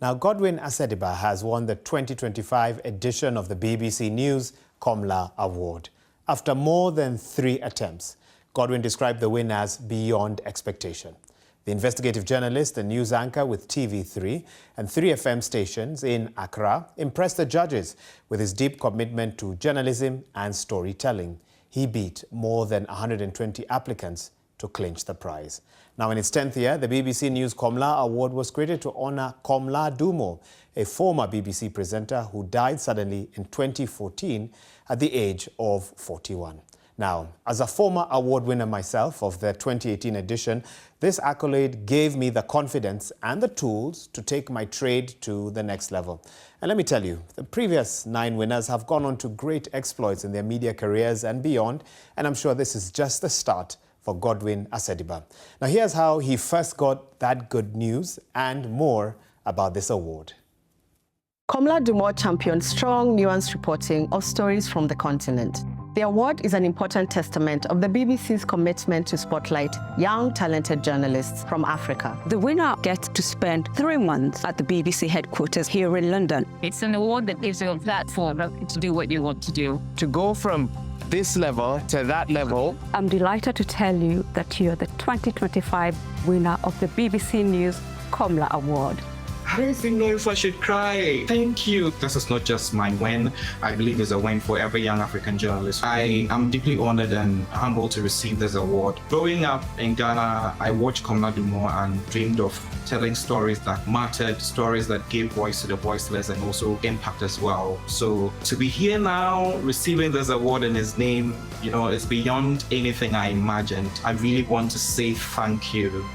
Now, Godwin Asediba has won the 2025 edition of the BBC News Komla Award. After more than 3 attempts, Godwin described the win as beyond expectation. The investigative journalist and news anchor with TV3 and 3FM stations in Accra impressed the judges with his deep commitment to journalism and storytelling. He beat more than 120 applicants to clinch the prize. Now, in its 10th year, the BBC News Komla Award was created to honor Komla Dumor, a former BBC presenter who died suddenly in 2014 at the age of 41. Now, as a former award winner myself of the 2018 edition, this accolade gave me the confidence and the tools to take my trade to the next level. And let me tell you, the previous 9 winners have gone on to great exploits in their media careers and beyond, and I'm sure this is just the start for Godwin Asediba. Now, here's how he first got that good news and more about this award. Komla Dumor champions strong, nuanced reporting of stories from the continent. The award is an important testament of the BBC's commitment to spotlight young, talented journalists from Africa. The winner gets to spend 3 months at the BBC headquarters here in London. It's an award that gives you a platform to do what you want to do. To go from this level to that level. I'm delighted to tell you that you're the 2025 winner of the BBC News Komla Award. I don't even know if I should cry. Thank you. This is not just my win. I believe it's a win for every young African journalist. I am deeply honored and humbled to receive this award. Growing up in Ghana, I watched Komla Dumor and dreamed of telling stories that mattered, stories that gave voice to the voiceless and also impact as well. So to be here now, receiving this award in his name, it's beyond anything I imagined. I really want to say thank you.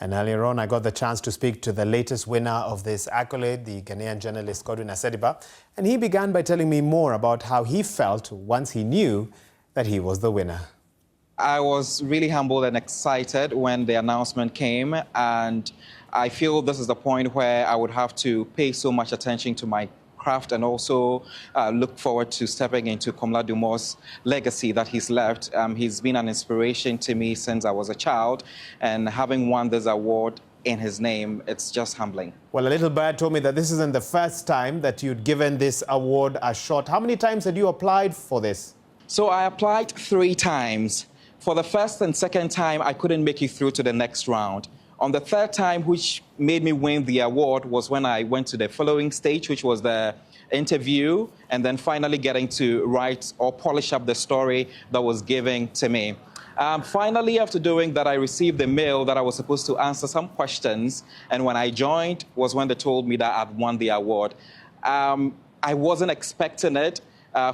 And earlier on, I got the chance to speak to the latest winner of this accolade, the Ghanaian journalist Godwin Asediba. And he began by telling me more about how he felt once he knew that he was the winner. I was really humbled and excited when the announcement came. And I feel this is the point where I would have to pay so much attention to my craft and also look forward to stepping into Komla Dumor's legacy that he's left. He's been an inspiration to me since I was a child, and having won this award in his name, it's just humbling. Well, a little bird told me that this isn't the first time that you'd given this award a shot. How many times had you applied for this? So I applied 3 times. For the first and second time, I couldn't make it through to the next round. On the 3rd time, which made me win the award, was when I went to the following stage, which was the interview, and then finally getting to write or polish up the story that was given to me. Finally, after doing that, I received the mail that I was supposed to answer some questions, and when I joined was when they told me that I'd won the award. I wasn't expecting it.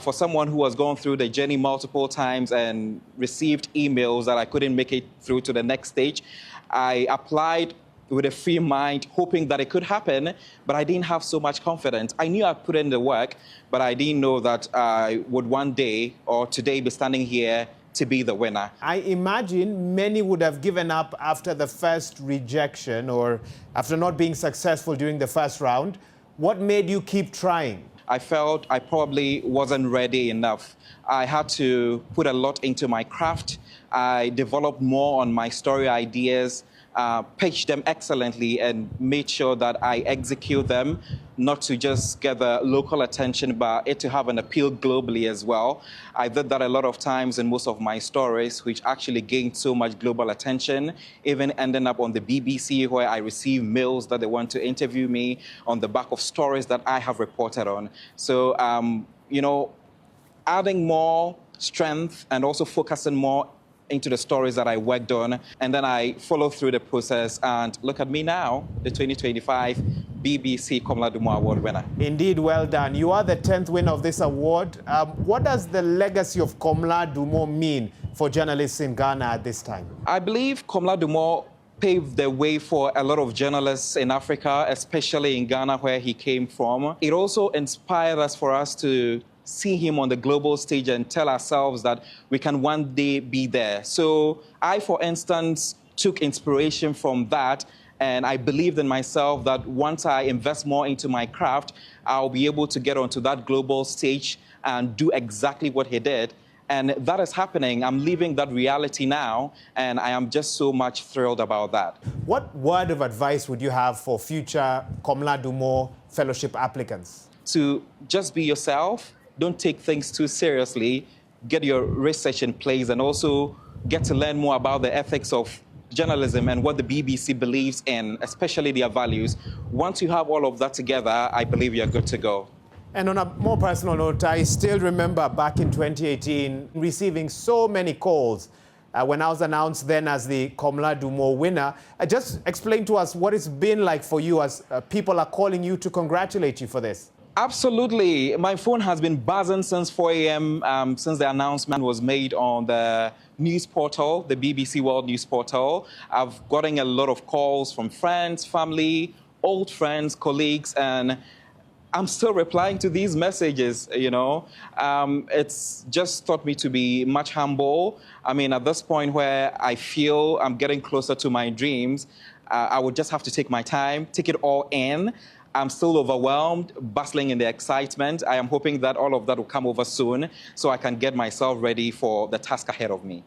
For someone who has gone through the journey multiple times and received emails that I couldn't make it through to the next stage, I applied with a free mind, hoping that it could happen, but I didn't have so much confidence. I knew I'd put in the work, but I didn't know that I would one day or today be standing here to be the winner. I imagine many would have given up after the first rejection or after not being successful during the first round. What made you keep trying? I felt I probably wasn't ready enough. I had to put a lot into my craft. I developed more on my story ideas, pitched them excellently, and made sure that I execute them, not to just get the local attention, but it to have an appeal globally as well. I did that a lot of times in most of my stories, which actually gained so much global attention, even ending up on the BBC, where I received mails that they want to interview me on the back of stories that I have reported on. So, adding more strength and also focusing more into the stories that I worked on, and then I followed through the process, and look at me now, the 2025 BBC Komla Dumor Award winner. Indeed, well done. You are the 10th winner of this award. What does the legacy of Komla Dumor mean for journalists in Ghana at this time? I believe Komla Dumor paved the way for a lot of journalists in Africa, especially in Ghana, where he came from. It also inspired us for us to see him on the global stage and tell ourselves that we can one day be there. So I, for instance, took inspiration from that, and I believed in myself that once I invest more into my craft, I'll be able to get onto that global stage and do exactly what he did. And that is happening. I'm living that reality now, and I am just so much thrilled about that. What word of advice would you have for future Komla Dumor fellowship applicants? To just be yourself, don't take things too seriously, get your research in place, and also get to learn more about the ethics of journalism and what the BBC believes in, especially their values. Once you have all of that together, I believe you're good to go. And on a more personal note, I still remember back in 2018 receiving so many calls when I was announced then as the Komla Dumor winner. Just explain to us what it's been like for you as people are calling you to congratulate you for this. Absolutely. My phone has been buzzing since 4 a.m. Since the announcement was made on the news portal, the BBC World News portal. I've gotten a lot of calls from friends, family, old friends, colleagues, and I'm still replying to these messages, you know. It's just taught me to be much humble. I mean, at this point where I feel I'm getting closer to my dreams, I would just have to take my time, take it all in. I'm still overwhelmed, bustling in the excitement. I am hoping that all of that will come over soon so I can get myself ready for the task ahead of me.